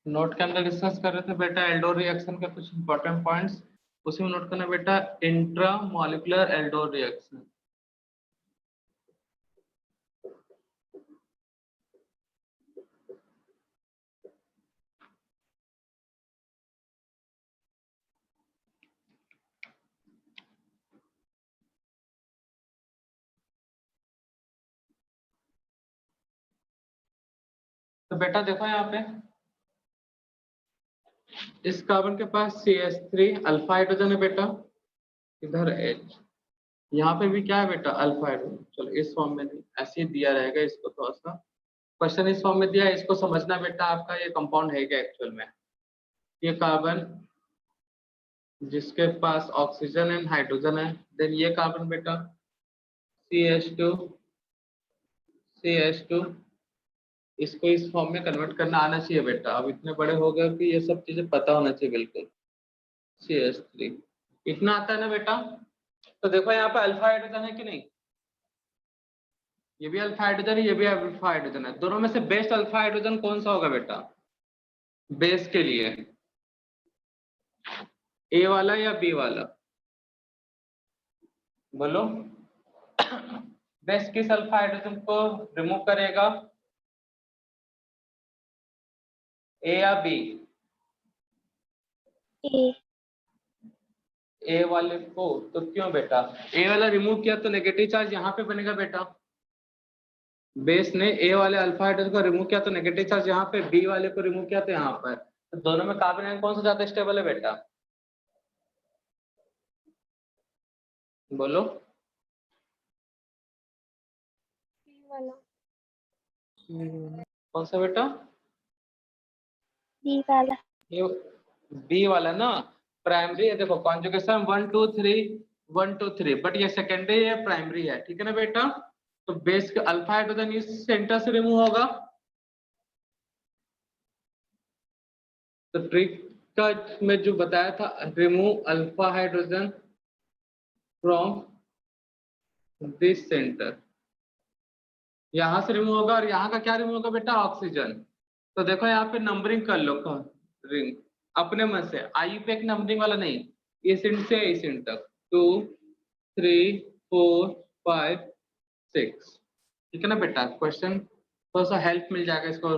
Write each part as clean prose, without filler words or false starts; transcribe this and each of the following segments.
Note के अंदर discuss कर रहे थे बेटा एल्डोर रिएक्शन के कुछ इंपॉर्टेंट पॉइंट्स, उसी में नोट करना बेटा इंट्रा मॉलिक्यूलर एल्डोर रिएक्शन। तो बेटा देखो यहाँ पे इस कार्बन के पास CH3 अल्फा हाइड्रोजन है बेटा, इधर H, यहाँ पे भी क्या है बेटा अल्फा हाइड्रोजन। चलो इस फॉर्म में नहीं, ऐसे ही दिया रहेगा, इसको थोड़ा सा क्वेश्चन इस फॉर्म में दिया है, इसको समझना बेटा आपका ये कंपाउंड है क्या एक्चुअल में। ये कार्बन जिसके पास ऑक्सीजन एंड हाइड्रोजन है, देन ये कार्बन बेटा CH2 इसको इस फॉर्म में कन्वर्ट करना आना चाहिए बेटा। अब इतने बड़े हो गए कि ये सब चीजें पता होना चाहिए बिल्कुल। CH3 इतना आता है ना बेटा। तो देखो यहाँ पे अल्फा हाइड्रोजन है कि नहीं, ये भी अल्फा हाइड्रोजन है, ये भी अल्फा हाइड्रोजन है। दोनों में से बेस्ट अल्फा हाइड्रोजन कौन सा होगा बेटा बेस के लिए, ए वाला या बी वाला, बोलो। बेस किस अल्फा हाइड्रोजन को रिमूव करेगा, ए या बी? ए वाले को। तो क्यों बेटा, ए वाला रिमूव किया तो नेगेटिव चार्ज यहाँ पे बनेगा बेटा। बेस ने ए वाले अल्फा हाइड्रोजन को रिमूव किया तो नेगेटिव चार्ज यहाँ पे, बी वाले को रिमूव किया तो यहाँ पर। तो दोनों में कार्बन आयन कौन सा ज्यादा स्टेबल है बेटा, बोलो। कौन सा बेटा, बी वाला। ये बी वाला ना, प्राइमरी है। देखो कॉन्जुगेशन 1 2 3 बट ये सेकेंडरी है, प्राइमरी है, ठीक है ना बेटा। तो बेस का अल्फा हाइड्रोजन इस सेंटर से रिमूव होगा। तो ट्रिक का में जो बताया था, remove alpha hydrogen from this centre, यहां से रिमूव होगा। और यहाँ का क्या रिमूव होगा बेटा, ऑक्सीजन। तो देखो यहाँ पे नंबरिंग कर लो, रिंग अपने मन से, आई पे एक नंबरिंग वाला नहीं, इस इंड से इस इंड तक 2 3 4 5 6, ठीक है ना बेटा। क्वेश्चन थोड़ा सा हेल्प मिल जाएगा इसको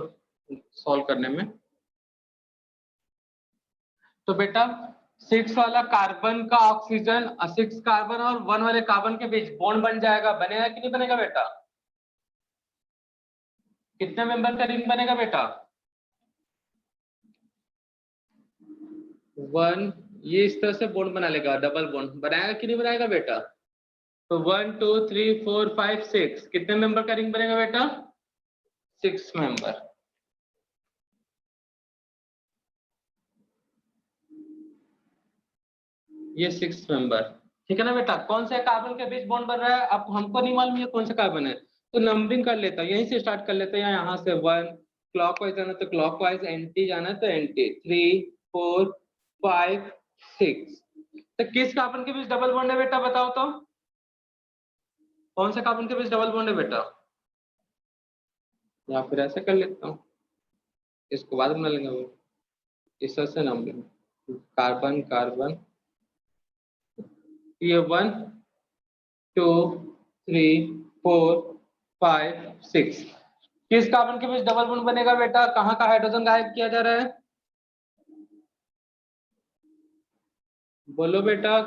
सॉल्व करने में। तो बेटा 6 वाला कार्बन का ऑक्सीजन, 6 कार्बन और 1 वाले कार्बन के बीच बॉन्ड बन जाएगा, बनेगा कि नहीं बनेगा बेटा? कितने मेंबर का रिंग बनेगा बेटा? 1, ये इस तरह से बॉन्ड बना लेगा, डबल बॉन्ड बनाएगा कि नहीं बनाएगा बेटा? तो 1 2 3 4 5 6 कितने मेंबर का रिंग बनेगा बेटा? 6 मेंबर। ये 6 मेंबर, ठीक है ना बेटा। कौन से कार्बन के बीच बॉन्ड बन रहा है, अब हमको नहीं मालूम ये कौन सा कार्बन है, तो नंबरिंग कर लेता हूँ, यहीं से स्टार्ट कर लेते हैं। यहाँ से 1 क्लॉकवाइज जाना तो क्लॉकवाइज, एंटी जाना तो एंटी, 3 4 5 6। तो किस कार्बन के बीच डबल बॉन्ड है बेटा, बताओ तो। कौन से कार्बन के बीच डबल बॉन्ड है बेटा? या फिर ऐसे कर लेता हूँ, इसको बाद में लेंगे वो, इस तरह से नंबरिंग, कार्बन कार्बन, ये 1 2 3 4 5 6। किस कार्बन के बीच डबल बॉन्ड बनेगा बेटा, कहाँ का हाइड्रोजन गायब किया जा रहा है, बोलो बेटा।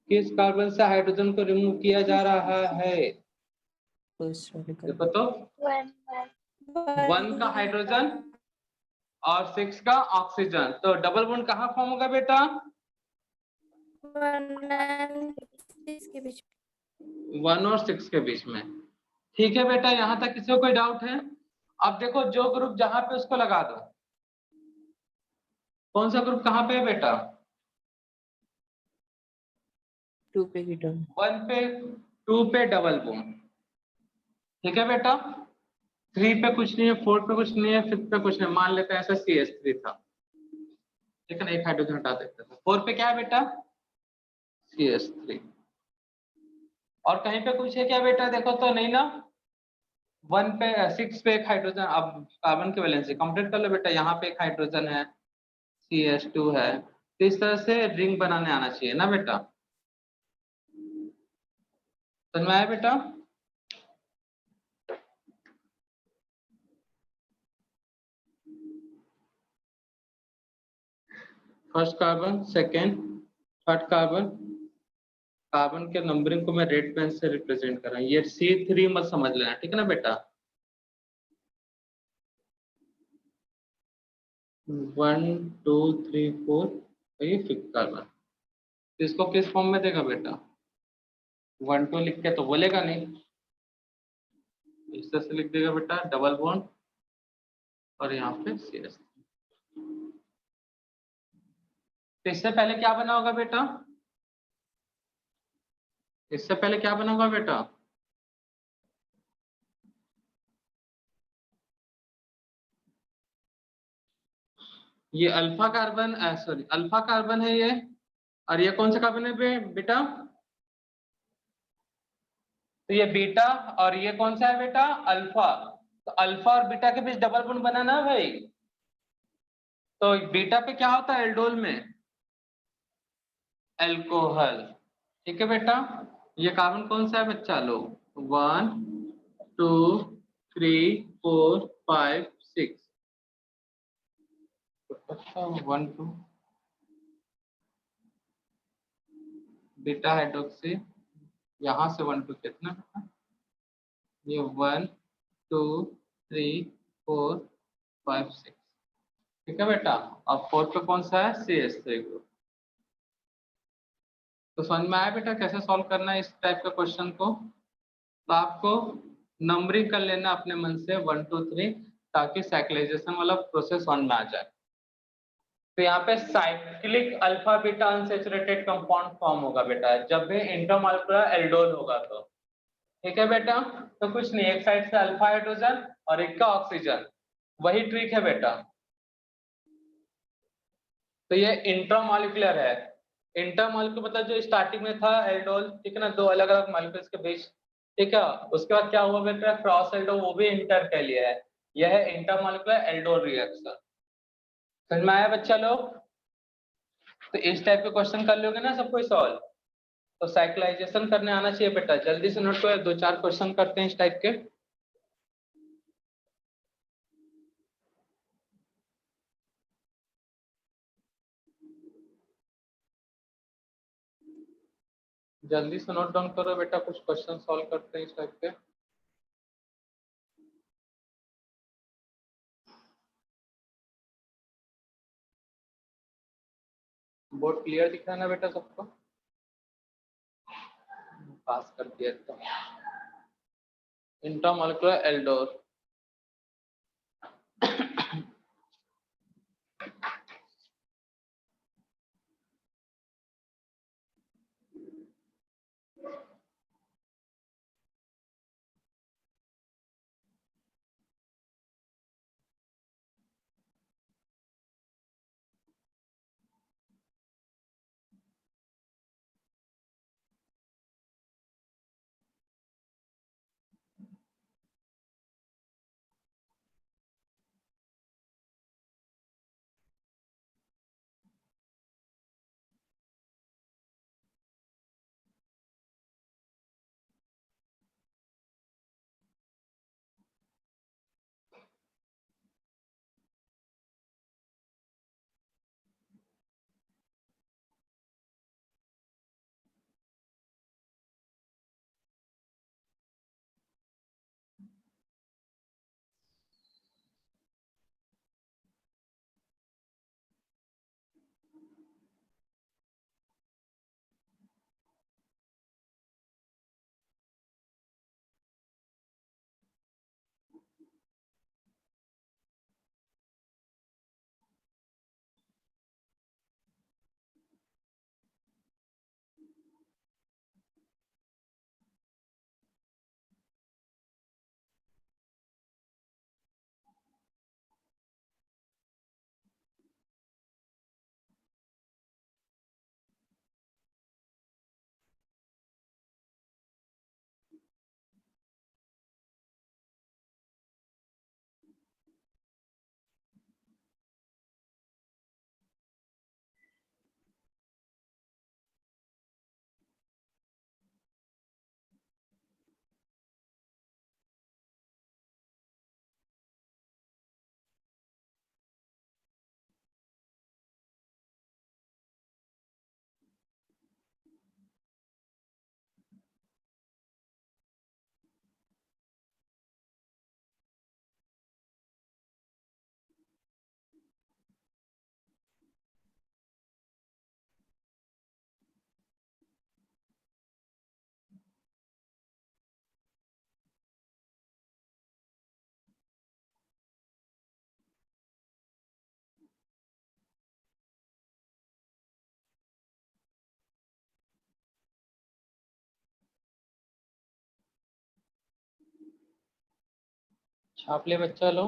किस कार्बन से हाइड्रोजन को रिमूव किया जा रहा है, देखो तो। 1 का हाइड्रोजन और 6 का ऑक्सीजन, तो डबल बॉन्ड कहाँ फॉर्म होगा बेटा? 1 और 6 के बीच में, ठीक है बेटा। यहाँ तक किसी को कोई डाउट है? अब देखो जो ग्रुप जहां पे उसको लगा दो, कौन सा ग्रुप कहाँ पे है बेटा? 2 पे कीटोन, 1 पे 2 पे डबल बॉन्ड, ठीक है बेटा। 3 पे कुछ नहीं है, 4 पे कुछ नहीं है, 5 पे कुछ नहीं, मान लेते हैं ऐसा CH3 था, ठीक है ना, एक हाइड्रोजन हटा देते हैं। 4 पे क्या है बेटा, CH3। और कहीं पे कुछ है क्या बेटा, देखो तो, नहीं ना। 1 पे 6 पे एक हाइड्रोजन, अब कार्बन की वैलेंसी कंप्लीट कर लो बेटा। यहाँ पे एक हाइड्रोजन है, CH2 है। तो इस तरह से रिंग बनाने आना चाहिए ना बेटा। समझ में आया बेटा? First carbon, second, third carbon. Carbon के नंबरिंग को मैं रेड पेन से रिप्रेजेंट कर रहा हूँ। ये C3 मत समझ लेना, ठीक है ना बेटा। 1 2 3 4, ये फिफ्थ कार्बन। इसको किस फॉर्म में देगा बेटा? 1 2 लिख के तो बोलेगा नहीं, इस तरह से लिख देगा बेटा, डबल बॉन्ड और यहाँ पे CS। तो इससे पहले क्या बना होगा बेटा? इससे पहले क्या बना होगा बेटा? ये alpha carbon, sorry alpha carbon है ये। और ये कौन सा कार्बन है बेटा? तो ये बीटा, और ये कौन सा है बेटा? अल्फा। तो अल्फा और बीटा के बीच डबल बॉन्ड बना ना भाई। तो बीटा पे क्या होता है एल्डोल में? एल्कोहल। ठीक है बेटा। ये कार्बन कौन सा है बच्चा लोग? 1 2 3 4 5 6। 1 2 बीटा हाइड्रोक्सी, यहाँ से 1 2 कितना? ये 1 2 3 4 5 6। ठीक है बेटा। अब फोर्थ पे कौन सा है? CH3 group. तो समझ में आया बेटा कैसे सॉल्व करना है इस टाइप का क्वेश्चन को? तो आपको नंबरिंग कर लेना अपने मन से 1 2 3, ताकि साइक्लाइजेशन वाला प्रोसेस समझ में आ जाए। तो यहाँ पे cyclic alpha beta unsaturated compound form होगा बेटा जब भी इंटरमॉलिक्यूलर एल्डोल होगा तो। ठीक है बेटा। तो कुछ नहीं, एक साइड से अल्फा हाइड्रोजन और एक का ऑक्सीजन, वही ट्रिक है बेटा। तो ये इंट्रामॉलिक्यूलर है। इंटरमॉलिक्यूलर मतलब जो स्टार्टिंग में था एल्डोल, ठीक है ना, दो अलग अलग मॉलिक्यूल्स के बीच। ठीक है। उसके बाद क्या हुआ बेटा? क्रॉस एल्डोल, वो भी इंटर के लिए है। यह है इंटरमॉलिक्यूलर एल्डोल रिएक्शन। समझ में आया बच्चा लोग? तो इस टाइप के क्वेश्चन कर लोगे ना सब कोई सॉल्व, तो साइक्लाइजेशन करने आना चाहिए बेटा। जल्दी से नोट करो, दो चार क्वेश्चन करते हैं इस टाइप के। जल्दी से नोट डाउन करो बेटा, कुछ क्वेश्चन सॉल्व करते हैं इस टाइप के। बोर्ड क्लियर दिख रहा है ना बेटा सबको? पास कर दिया तो। Intermolecular aldol. छाप ले बच्चा लो।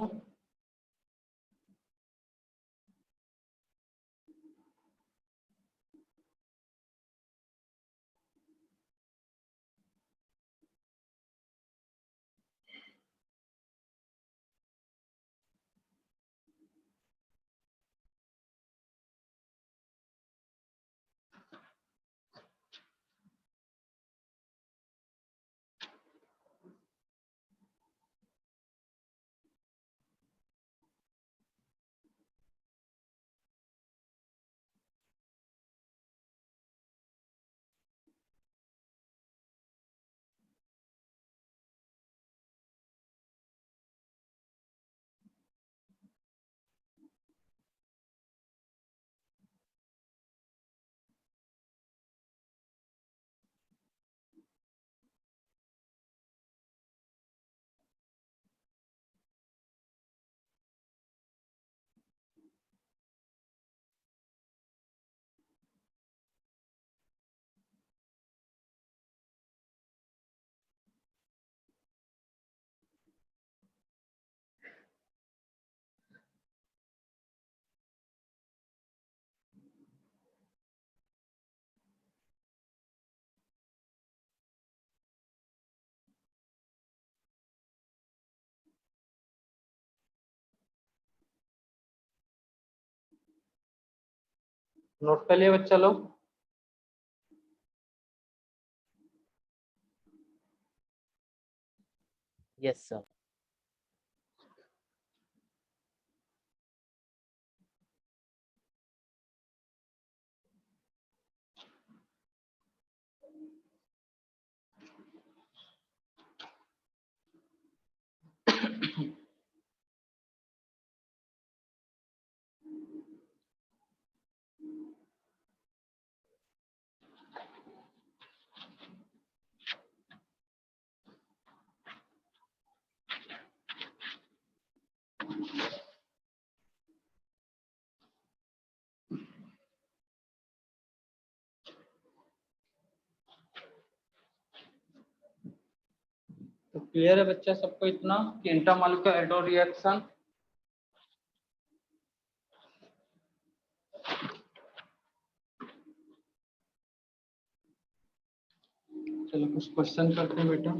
नोट कर लिया बच्चा लोग। Yes, sir. तो क्लियर है बच्चा सबको इतना कि इंटरमॉलिक्यूलर एल्डो रिएक्शन चलो कुछ क्वेश्चन करते हैं बेटा।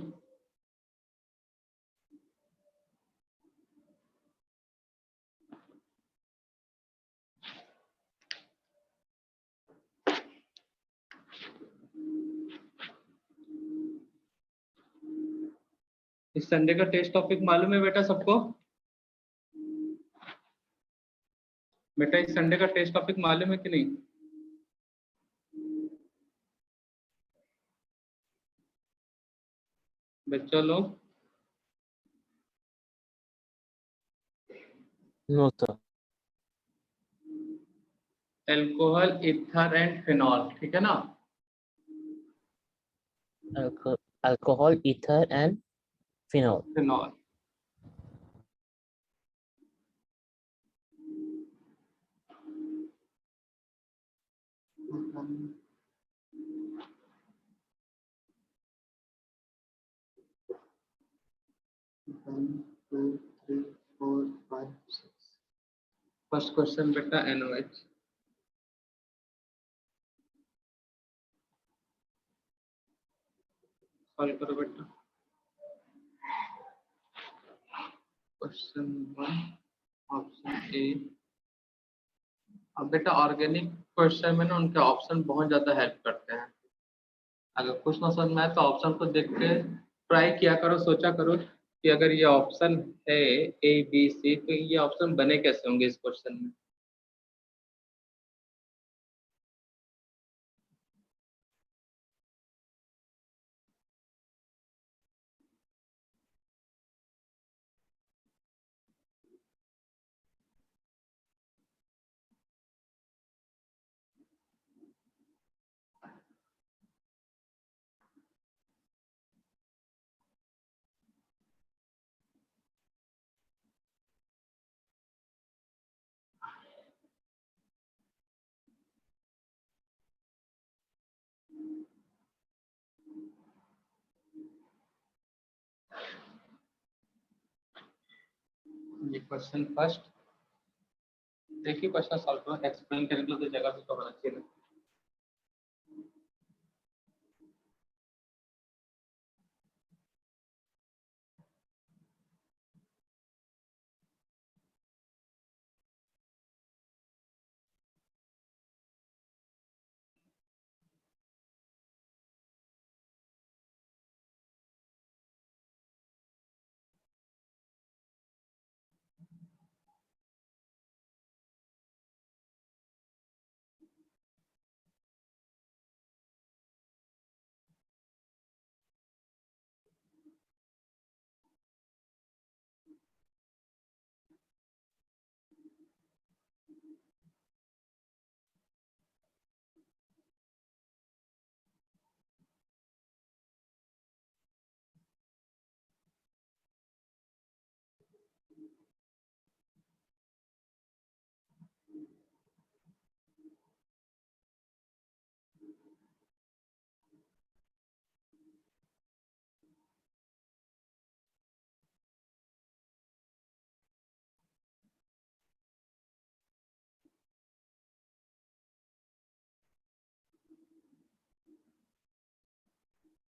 इस संडे का टेस्ट टॉपिक मालूम है बेटा सबको? बेटा इस संडे का टेस्ट टॉपिक मालूम है कि नहीं? बच्चों लोग No, sir. Alcohol, ether and phenol, ठीक है ना? Alcohol, ether, and phenol. Phenol. First question बेटा NOH। सॉल्व करो बेटा। Question 1 option A. अब बेटा ऑर्गेनिक क्वेश्चन में ना उनके ऑप्शन बहुत ज्यादा हेल्प करते हैं। अगर कुछ ना समझ में आए तो ऑप्शन को देख के ट्राई किया करो, सोचा करो कि अगर ये ऑप्शन है ABC तो ये ऑप्शन बने कैसे होंगे इस क्वेश्चन में। ये क्वेश्चन फर्स्ट देखिए, क्वेश्चन सॉल्व करो, एक्सप्लेन करने के लिए तो जगह भी तो होना चाहिए ना।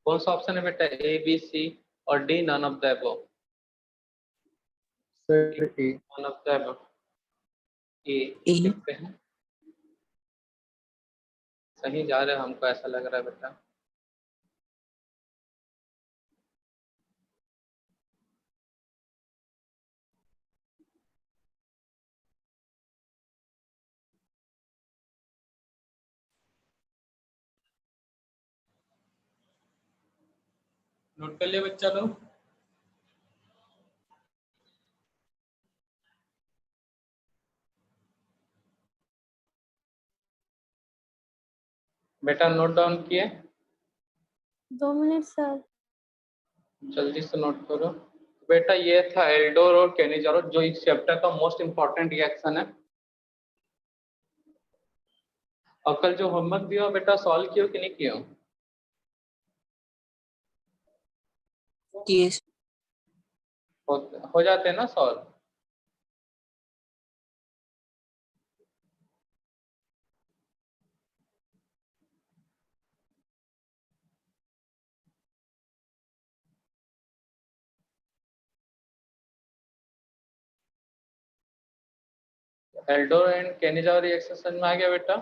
कौन सा ऑप्शन है बेटा, ए बी सी और D none of the above? Sir A. None of the above, A A. लिखते हैं। सही जा रहे हैं, हमको ऐसा लग रहा है बेटा। नोट कर लिया बच्चा लोग? बेटा नोट डाउन किए? 2 मिनट सर। जल्दी से नोट करो। बेटा ये था एल्डोर और केनिजारो, जो इस चैप्टर का मोस्ट इंपॉर्टेंट रिएक्शन है। और कल जो होमवर्क दिया बेटा, सॉल्व किया कि नहीं किया? यस। हो जाते हैं ना सॉल्व? एल्डोर एंड केनिजारो रिएक्शन समझ में आ गया बेटा?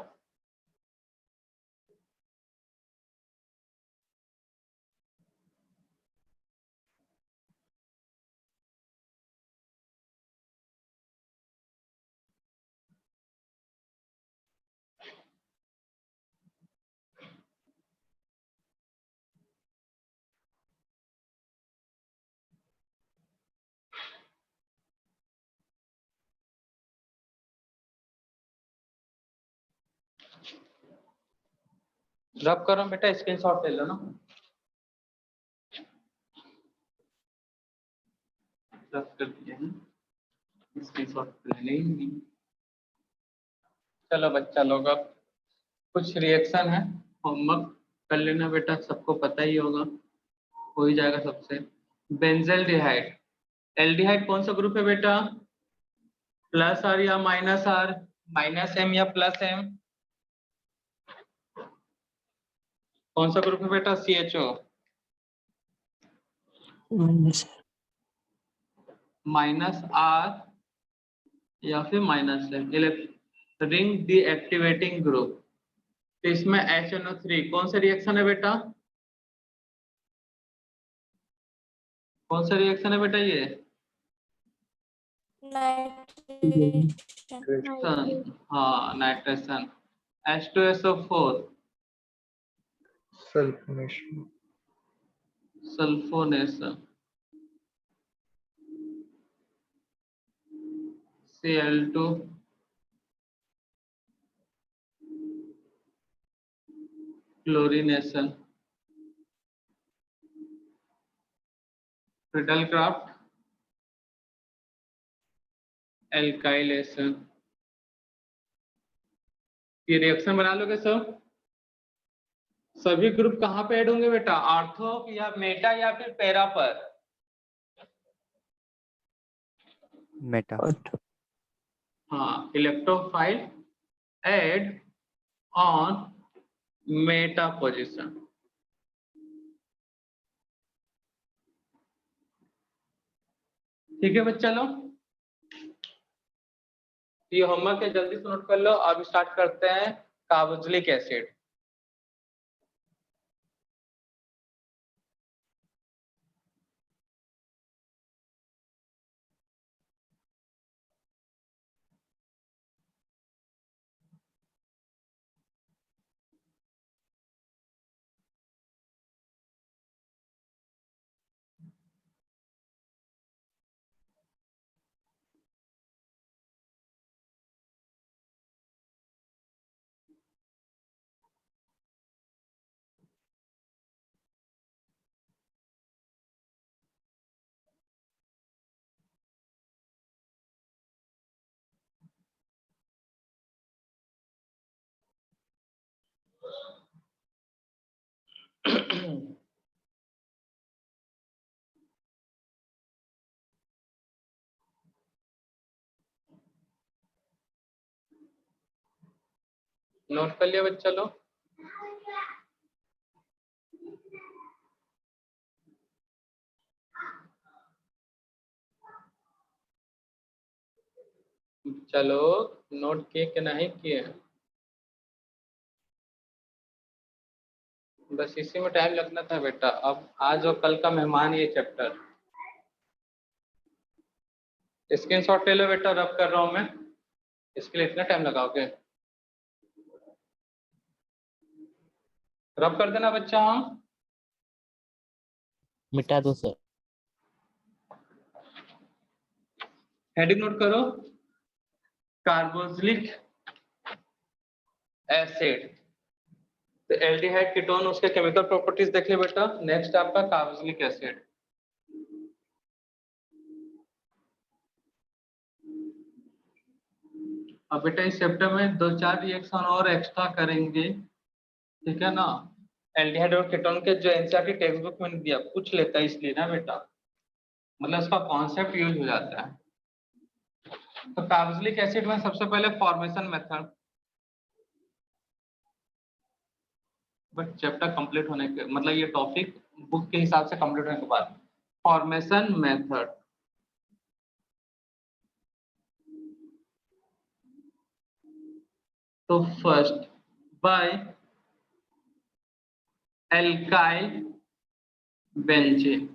रब करो बेटा, स्क्रीनशॉट ले लो ना। रब कर दिए हैं, स्क्रीनशॉट लेने ही नहीं। चलो बच्चा लोग, अब कुछ रिएक्शन है, होमवर्क कर लेना बेटा, सबको पता ही होगा, हो ही जाएगा सबसे। बेंजल्डिहाइड, एल्डिहाइड कौन सा ग्रुप है बेटा? प्लस आर या माइनस आर? माइनस एम या प्लस एम? कौन सा ग्रुप है बेटा? CHO माइनस आर या फिर minus M, ring deactivating group. तो इसमें HNO3 कौन सा रिएक्शन है बेटा? कौन सा रिएक्शन है बेटा ये? हाँ, nitration. H2SO4 sulphonation. Sulphonation. Cl2 chlorination. Friedel-Crafts alkylation. ये रिएक्शन बना लोगे सब? सभी ग्रुप कहाँ पे ऐड होंगे बेटा? ऑर्थो या मेटा या फिर पैरा पर? मेटा। हाँ, electrophile add on meta position. ठीक है बच्चा लोग, ये होमवर्क है, जल्दी से नोट कर लो। अब स्टार्ट करते हैं कार्बोक्सिलिक एसिड। नोट कर लिया बच्चा लोग? चलो, नोट किए कि नहीं किए? बस इसी में टाइम लगना था बेटा। अब आज और कल का मेहमान ये चैप्टर। स्क्रीनशॉट ले लो बेटा, रब कर रहा हूं मैं। इसके लिए इतना टाइम लगाओगे? रब कर देना बच्चा। हाँ, मिटा दो सर। हेडिंग नोट करो, कार्बोक्सिलिक एसिड। तो एल्डिहाइड कीटोन, उसके केमिकल प्रॉपर्टीज देखिए बेटा। नेक्स्ट आपका कार्बोक्सिलिक एसिड। अब बेटा इस चैप्टर में 2-4 रिएक्शन और एक्स्ट्रा करेंगे, ठीक है ना। एल्डिहाइड और कीटोन के जो एनसीईआरटी टेक्स्ट बुक में दिया, पूछ लेता है इसलिए ना बेटा, मतलब इसका कॉन्सेप्ट यूज हो जाता है। तो कार्बोक्सिलिक एसिड में सबसे पहले formation method, but chapter complete होने के मतलब ये टॉपिक बुक के हिसाब से कंप्लीट होने के बाद फॉर्मेशन मेथड। तो first by alkyl benzene.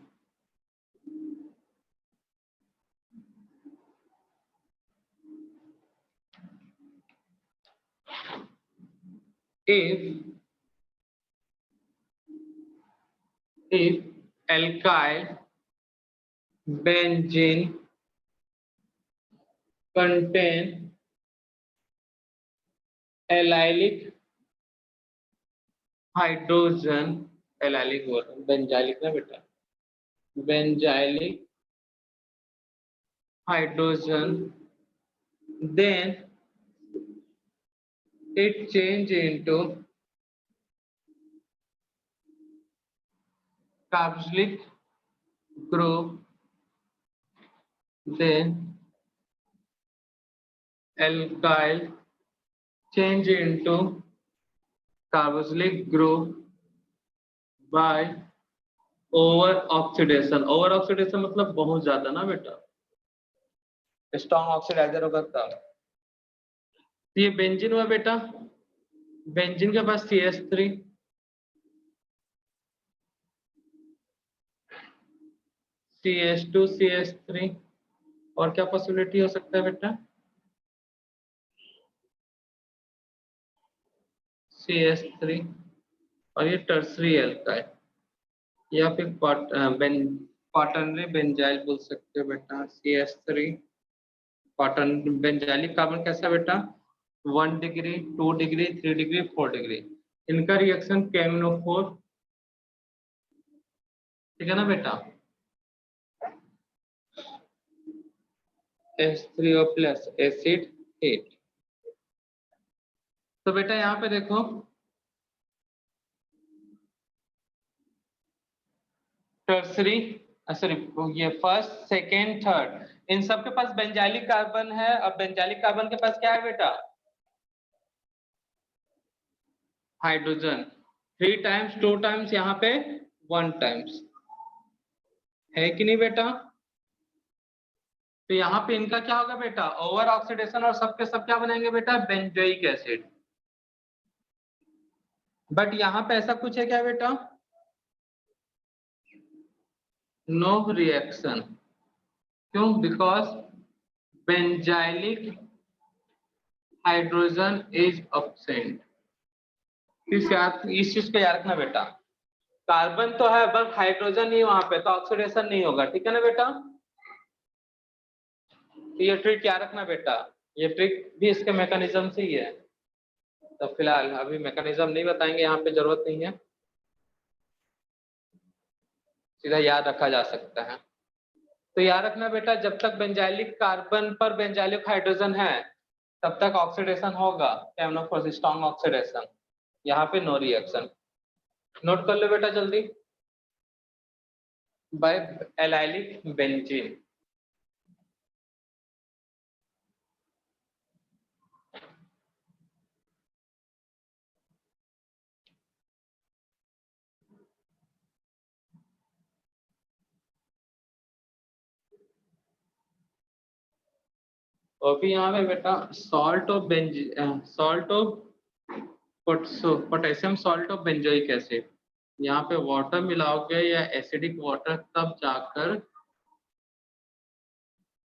if alkyl benzene contain allylic hydrogen, allylic बोल रहा हूं, बेंजाइलिक ना बेटा, benzylic hydrogen, then it change into carboxylic group, then alkyl change into carboxylic group by over oxidation. Over oxidation मतलब बहुत ज्यादा ना बेटा, स्ट्रॉन्ग ऑक्सीडाइजर होगा तब। ये बेंजीन हुआ बेटा, बेंजीन के पास CH3, CH2, CH3, और क्या पॉसिबिलिटी हो सकता है बेटा? CH3, और ये टर्सरी एल्काइल या फिर क्वाटरनरी बेंजाइल बोल सकते हो बेटा। CH3 क्वाटरनरी बेंजाइलिक कार्बन कैसा बेटा? 1 डिग्री, 2 डिग्री, 3 डिग्री, 4 डिग्री। इनका रिएक्शन KMnO4, ठीक है ना बेटा। H3O plus acid heat. तो बेटा यहाँ पे देखो, टर्सरी सॉरी ये फर्स्ट सेकेंड थर्ड, इन सब के पास बेंजाइलिक कार्बन है। अब बेंजाइलिक कार्बन के पास क्या है बेटा? हाइड्रोजन। 3 टाइम्स 2 टाइम्स, यहाँ पे 1 टाइम्स, है कि नहीं बेटा? तो यहाँ पे इनका क्या होगा बेटा? ओवर ऑक्सीडेशन, और सबके सब क्या बनाएंगे बेटा? Benzoic acid. बट यहाँ पे ऐसा कुछ है क्या बेटा? No reaction. क्यों? Because benzylic hydrogen is absent. इस चीज को याद रखना बेटा, कार्बन तो है बट हाइड्रोजन नहीं वहां पे, तो ऑक्सीडेशन नहीं होगा। ठीक है ना बेटा? तो ये ट्रिक याद रखना बेटा, ये ट्रिक भी इसके मैकेनिज्म से ही है। तो फिलहाल अभी मैकेनिज्म नहीं बताएंगे, यहाँ पे जरूरत नहीं है, सीधा याद रखा जा सकता है। तो याद रखना बेटा, जब तक बेंजाइलिक कार्बन पर बेंजाइलिक हाइड्रोजन है तब तक ऑक्सीडेशन होगा, केमनोफोर्स स्ट्रॉन्ग ऑक्सीडेशन। यहाँ पे नो रिएक्शन। नोट कर लो बेटा जल्दी, बाय एलाइलिक बेंजीन। और फिर यहाँ पे बेटा salt of salt of potassium salt of benzoic acid, यहाँ पे वाटर मिलाओगे या एसिडिक वाटर, तब जाकर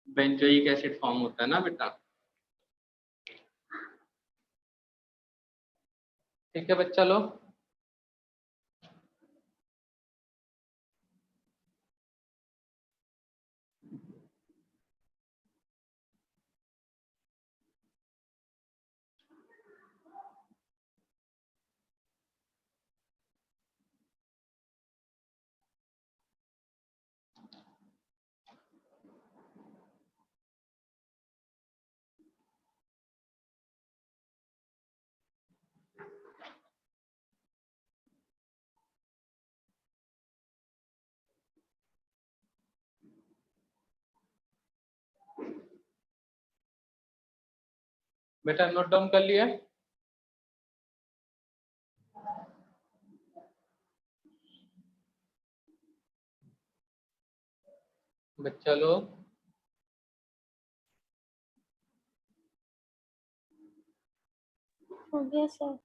बेंजोइक एसिड फॉर्म होता है ना बेटा। ठीक है बच्चा लोग? बेटा नोट डाउन कर लिया? बच्चा लोग हो गया सर।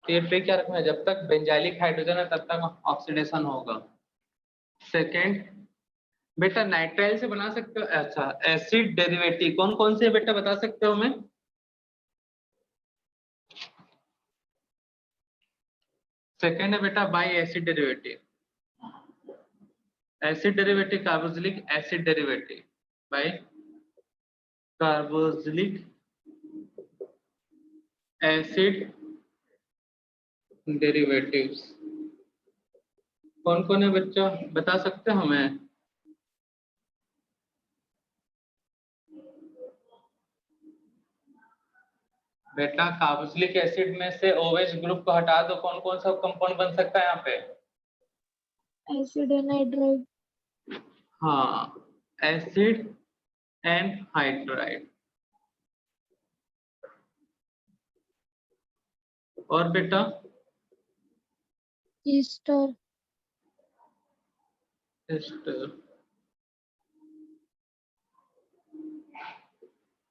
तो ये ट्रिक क्या रखना है, जब तक बेंजाइलिक हाइड्रोजन है तब तक ऑक्सीडेशन होगा। सेकेंड बेटा नाइट्राइल से बना सकते हो, अच्छा एसिड डेरिवेटिव कौन कौन से बेटा बता सकते हो हमें? सेकेंड है बेटा by acid derivative, acid derivative carboxylic acid derivative by carboxylic acid derivatives. कौन कौन है बच्चा बता सकते हो हमें? बेटा कार्बोक्सिलिक एसिड में से OH ग्रुप को हटा दो, कौन कौन सा कंपाउंड बन सकता है यहाँ पे? Acid anhydride. हाँ एसिड एनहाइड्राइड। और बेटा Easter.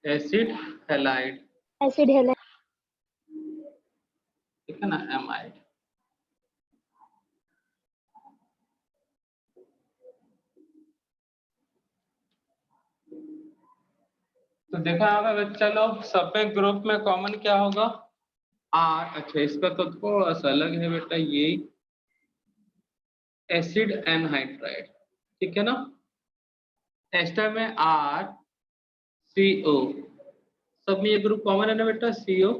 Acid halide, acid halide. ठीक है ना, एमाइड। तो देखा यहाँ पे बच्चा लोग सब में ग्रुप में कॉमन क्या होगा? आर। अच्छा इसका तो थोड़ा सा अलग है बेटा, ये एसिड एनहाइड्राइड, ठीक है ना। एस्टर में RCO, सब में ये ग्रुप कॉमन है ना बेटा, CO।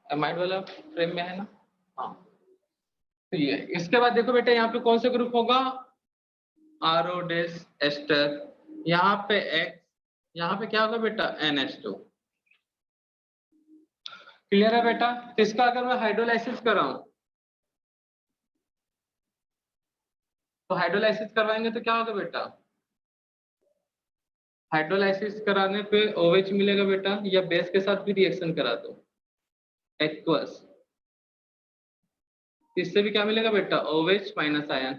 एमाइड वाला फ्रेम में है ना? हाँ तो ये इसके बाद देखो बेटा यहाँ पे कौन सा ग्रुप होगा? RO डैश एस्टर, यहाँ पे X, यहाँ पे क्या होगा बेटा? NH2। क्लियर है बेटा? तो इसका अगर मैं हाइड्रोलाइसिस कराऊं तो हाइड्रोलाइसिस करवाएंगे तो क्या होगा बेटा? हाइड्रोलाइसिस कराने पे OH मिलेगा बेटा, या बेस के साथ भी रिएक्शन करा दो एक्वस, इससे भी क्या मिलेगा बेटा? OH minus ion.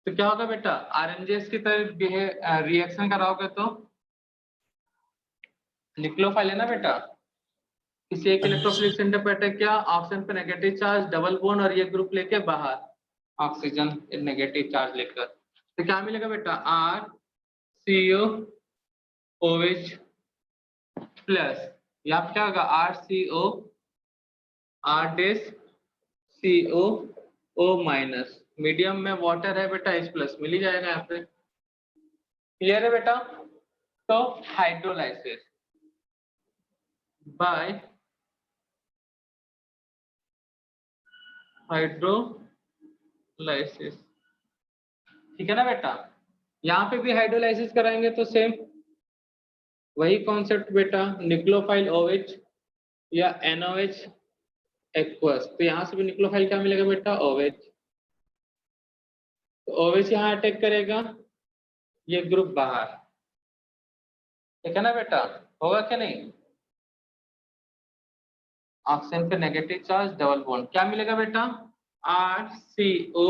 तो क्या होगा बेटा? RNGs की तरह रिएक्शन कराओगे तो निक्लोफाइल है ना बेटा, किसी एक इलेक्ट्रोफिलिक सेंटर पे अटैक किया, ऑक्सीजन पे नेगेटिव चार्ज, डबल बॉन्ड और ये ग्रुप लेके बाहर, ऑक्सीजन नेगेटिव चार्ज लेकर, तो क्या मिलेगा बेटा? RCO OH प्लस, यहाँ पे क्या होगा? RCO R डेस CO O माइनस, मीडियम में वाटर है बेटा, H प्लस मिल ही जाएगा यहाँ पे। क्लियर है बेटा? तो हाइड्रोलाइसिस बाय हाइड्रोलाइसिस, ठीक है ना बेटा? यहाँ पे भी हाइड्रोलाइसिस कराएंगे तो सेम वही कॉन्सेप्ट बेटा, निक्लोफाइल OH या NOH एक्वस, तो यहाँ से भी निक्लोफाइल क्या मिलेगा बेटा? OH, तो OH यहाँ अटैक करेगा, ये ग्रुप बाहर, ठीक है ना बेटा? होगा क्या नहीं? ऑक्सीजन पे नेगेटिव चार्ज, डबल बॉन्ड, क्या मिलेगा बेटा? RCO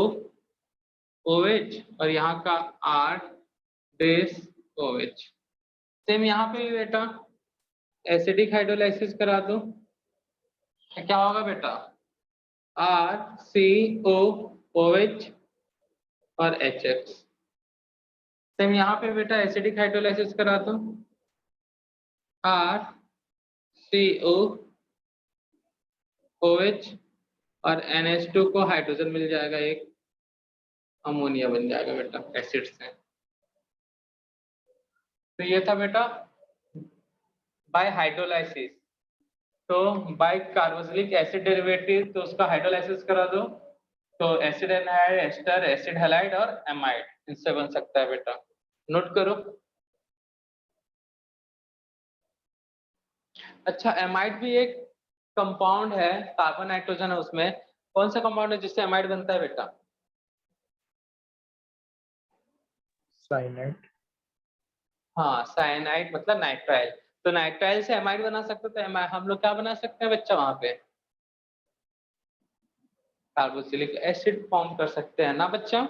OH और यहाँ का R डेस OH। सेम यहाँ पे भी बेटा एसिडिक हाइड्रोलाइसिस करा दो, तो क्या होगा बेटा? RCO OH और HX। सेम यहाँ पे बेटा एसिडिक हाइड्रोलाइसिस करा दो, RCO OH और NH2 को हाइड्रोजन मिल जाएगा, एक अमोनिया बन जाएगा बेटा एसिड से। तो ये था बेटा बाय हाइड्रोलाइसिस। तो बाय कार्बोक्सिलिक एसिड डेरिवेटिव, तो उसका हाइड्रोलाइसिस करा दो, तो एसिड एनाइड, एस्टर, एसिड हैलाइड और एमाइड, इनसे बन सकता है बेटा, नोट करो। अच्छा, एमाइड भी एक कंपाउंड है, कार्बन नाइट्रोजन है उसमें, कौन सा कंपाउंड है जिससे एमाइड बनता है बेटा? साइनाइड। हाँ, साइनाइड मतलब नाइट्राइल, तो नाइट्राइल से एमाइड बना सकते, तो हम लोग क्या बना सकते हैं बच्चा? वहां पे कार्बोक्सिलिक एसिड फॉर्म कर सकते हैं ना बच्चा?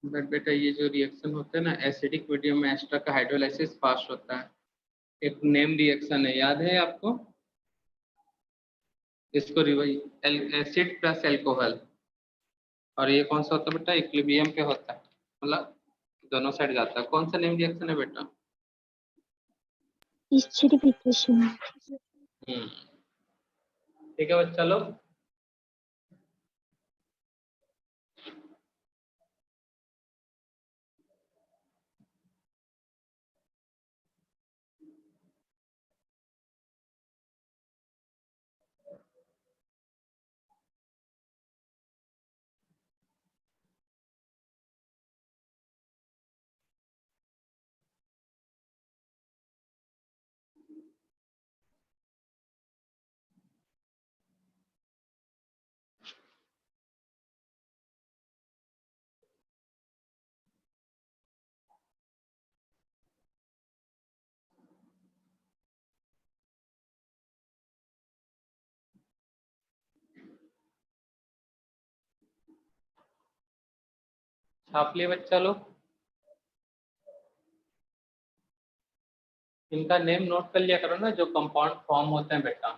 बट बेटा ये जो रिएक्शन होता है ना एसिडिक मीडियम में, एस्टर का हाइड्रोलाइसिस फास्ट होता है, एक नेम रिएक्शन है, याद है आपको? इसको एसिड प्लस एल्कोहल, और ये कौन सा होता है बेटा? इक्विलिब्रियम पे होता है, मतलब दोनों साइड जाता है। कौन सा नेम रिएक्शन है बेटा? एसिडिफिकेशन। ठीक है बच्चा लोग, छाप लिए बच्चा लोग, इनका नेम नोट कर लिया करो ना, जो कंपाउंड फॉर्म होते हैं बेटा।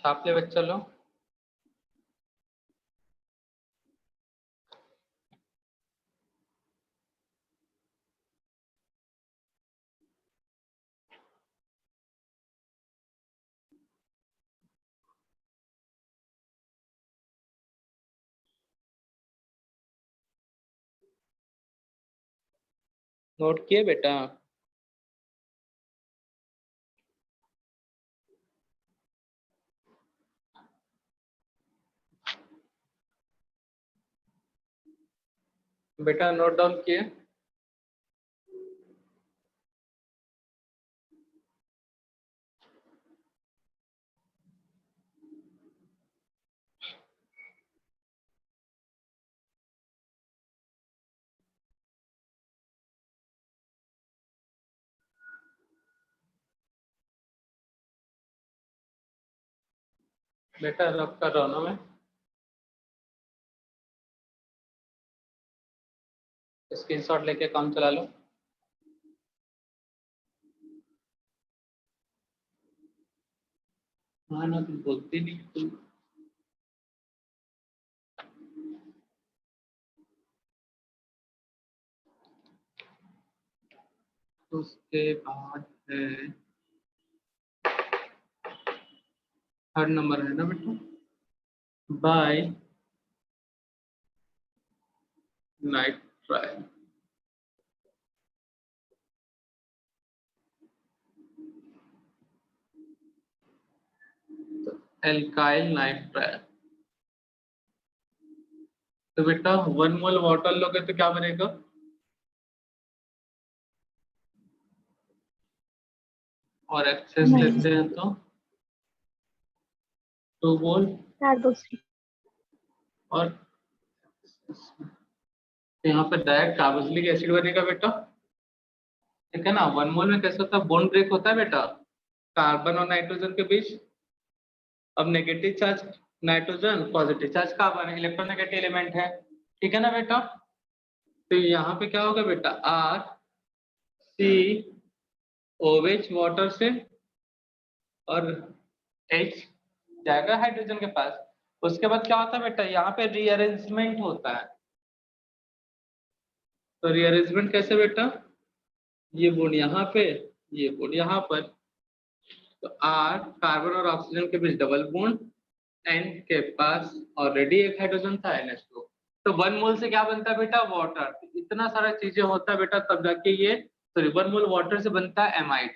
छाप ले बच्चा लो। नोट किए बेटा? बेटा नोट डाउन किए? बेटा रब कर रहा हूं ना मैं। स्क्रीनशॉट लेके काम चला लो। हाँ ना, तुम बोलती नहीं तुम। उसके बाद है थर्ड नंबर है ना बेटा, बाय नाइट ट्रायल। तो एल्काइल नाइट ट्रायल। तो बेटा 1 मोल वाटर लोगे तो क्या बनेगा? और एक्सेस नहीं। लेते हैं तो 2 मोल। कार्बोक्सिल। और यहाँ पे डायरेक्ट कार्बोक्सिलिक एसिड बनेगा बेटा, ठीक है ना। 1 मोल में कैसे होता है, बॉन्ड ब्रेक होता है बेटा कार्बन और नाइट्रोजन के बीच। अब negative charge nitrogen, positive charge carbon, electronegative element है, ठीक है ना बेटा। तो यहाँ पे क्या होगा बेटा, आर सी ओवेच वाटर से और H जाएगा हाइड्रोजन के पास। उसके बाद क्या होता है बेटा, यहाँ पे रीअरेंजमेंट होता है। तो रीअरेंजमेंट कैसे बेटा, ये बॉन्ड यहाँ पे, ये बॉन्ड यहाँ पर। तो R कार्बन और ऑक्सीजन के बीच डबल बॉन्ड, N के पास ऑलरेडी एक हाइड्रोजन था NH2। तो 1 मोल से क्या बनता है बेटा, वाटर। इतना सारा चीजें होता है बेटा, तब जाके ये सॉरी 1 मोल वाटर से बनता है एमाइड।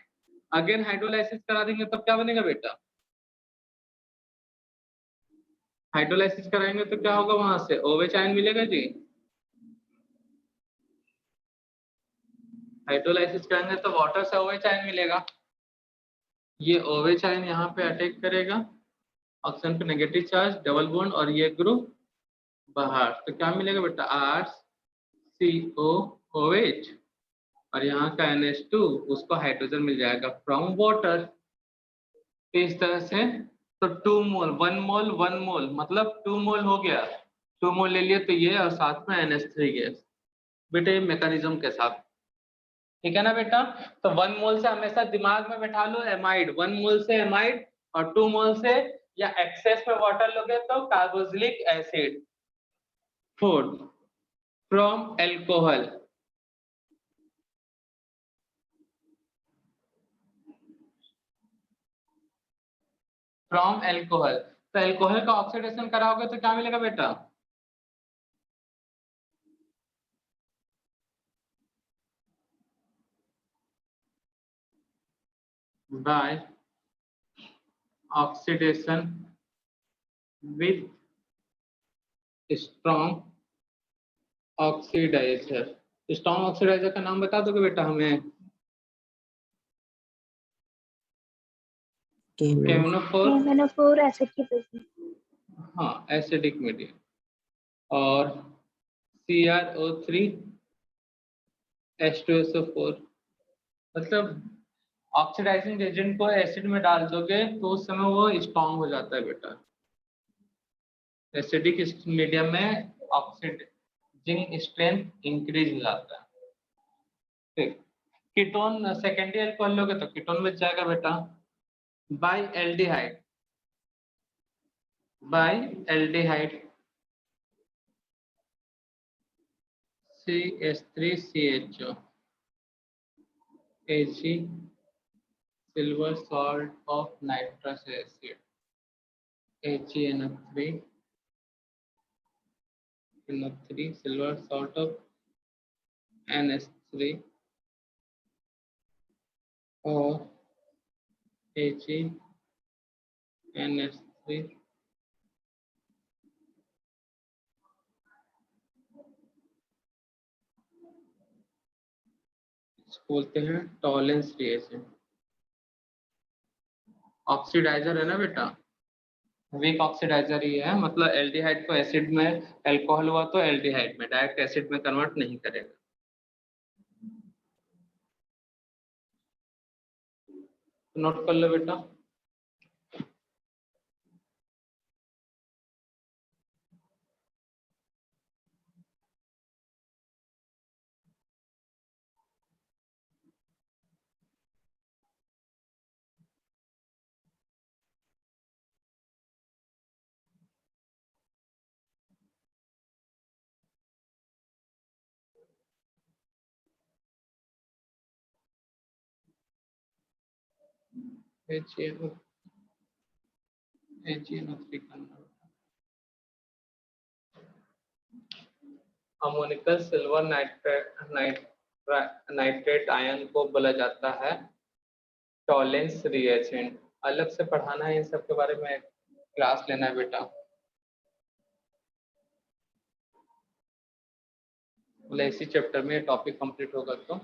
अगेन हाइड्रोलाइसिस करा देंगे तब क्या बनेगा बेटा, हाइड्रोलाइसिस कराएंगे तो क्या होगा, वहां से OH आयन मिलेगा जी। हाइड्रोलाइसिस करेंगे तो वाटर से OH आयन मिलेगा। ये OH आयन यहाँ पे अटैक करेगा ऑक्सीजन पे, नेगेटिव चार्ज डबल बॉन्ड, और ये ग्रुप बाहर। तो क्या मिलेगा बेटा, RCOOH, और यहाँ का NH2, उसको हाइड्रोजन मिल जाएगा फ्रॉम वाटर। तो इस तरह से तो 2 मोल 1 मोल 1 मोल मतलब 2 मोल हो गया, 2 मोल ले लिए तो ये, और साथ में NH3 गैस बेटा, ये मैकेनिज्म के साथ, ठीक है ना बेटा। तो 1 मोल से हमेशा दिमाग में बैठा लो एमाइड, 1 मोल से एमाइड, और 2 मोल से या एक्सेस में वाटर लोगे तो carboxylic acid. Fourth, from alcohol, from alcohol. तो एल्कोहल का ऑक्सीडेशन कराओगे तो क्या मिलेगा बेटा, by oxidation with strong oxidiser. Strong oxidiser का नाम बता दोगे बेटा हमें? केमनोफोर। KMnO4 एसिड की प्रेजेंस। हाँ एसिडिक मीडियम। और CrO3 H2SO4। मतलब ऑक्सीडाइजिंग एजेंट को एसिड में डाल दोगे तो उस समय वो स्ट्रॉन्ग हो जाता है बेटा। एसिडिक मीडियम में ऑक्सीडाइजिंग स्ट्रेंथ इंक्रीज हो जाता है। ठीक, कीटोन सेकेंडरी अल्कोहल लोगे तो कीटोन बच जाएगा बेटा, by aldehyde. By aldehyde CH3CHO Ag silver salt of nitrous acid AgNO3 NO3 silver salt of NH3 or AgNH3 बोलते हैं टॉलेंस रिएजेंट। ऑक्सीडाइजर है ना बेटा, वीक ऑक्सीडाइजर ही है, मतलब एल्डिहाइड को एसिड में, अल्कोहल हुआ तो एल्डिहाइड में डायरेक्ट एसिड में कन्वर्ट नहीं करेगा। नोट कर लो बेटा। AgNO3 ammoniacal silver nitrate ion को बोला जाता है टॉलेंस रिएजेंट। अलग से पढ़ाना है इन सब के बारे में, क्लास लेना है बेटा, मतलब इसी चैप्टर में टॉपिक कंप्लीट होगा तो।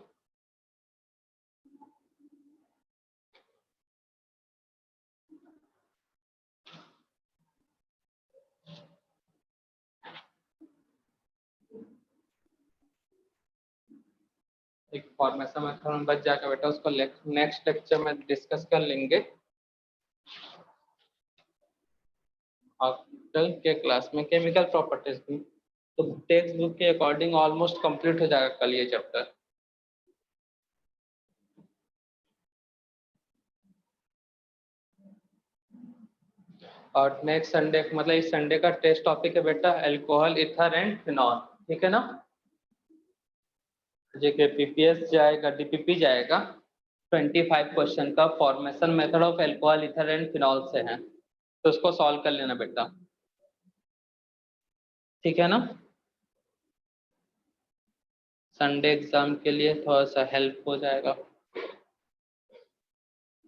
एक फॉर्मेशन मेथड में बच जाएगा बेटा, उसको नेक्स्ट लेक्चर में डिस्कस कर लेंगे। और कल के क्लास में केमिकल प्रॉपर्टीज भी, तो टेक्स्ट बुक के अकॉर्डिंग ऑलमोस्ट कंप्लीट हो जाएगा कल ये चैप्टर। और नेक्स्ट संडे, मतलब इस संडे का टेस्ट टॉपिक है बेटा अल्कोहल, ईथर एंड फिनॉल, ठीक है ना। जेके पीपीएस जाएगा, डीपीपी जाएगा, 25 क्वेश्चन का formation method of alcohol, ether and phenol से है, तो उसको सॉल्व कर लेना बेटा, ठीक है ना। संडे एग्जाम के लिए थोड़ा सा हेल्प हो जाएगा।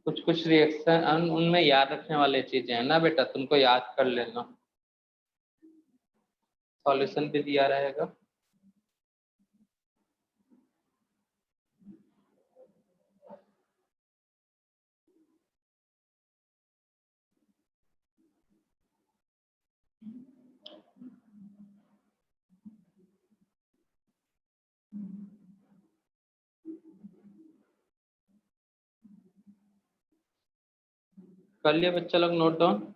कुछ कुछ रिएक्शन उनमें याद रखने वाले चीजें हैं ना बेटा, तुमको याद कर लेना, सॉल्यूशन भी दिया रहेगा। कर लिए बच्चा लोग नोट डाउन।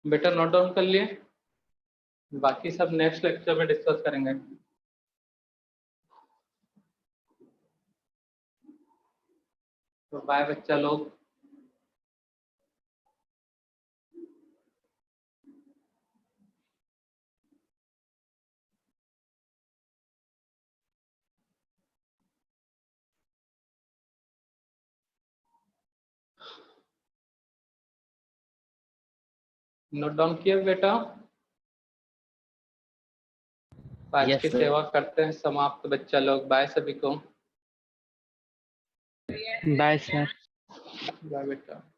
बेटा नोट डाउन कर लिए, बाकी सब नेक्स्ट लेक्चर में डिस्कस करेंगे। तो बाय बच्चा लोग। नोट डाउन किए बेटा। आज Yes, की sir. सेवा करते हैं समाप्त बच्चा लोग, बाय सभी को। Bye sir. बाय बेटा।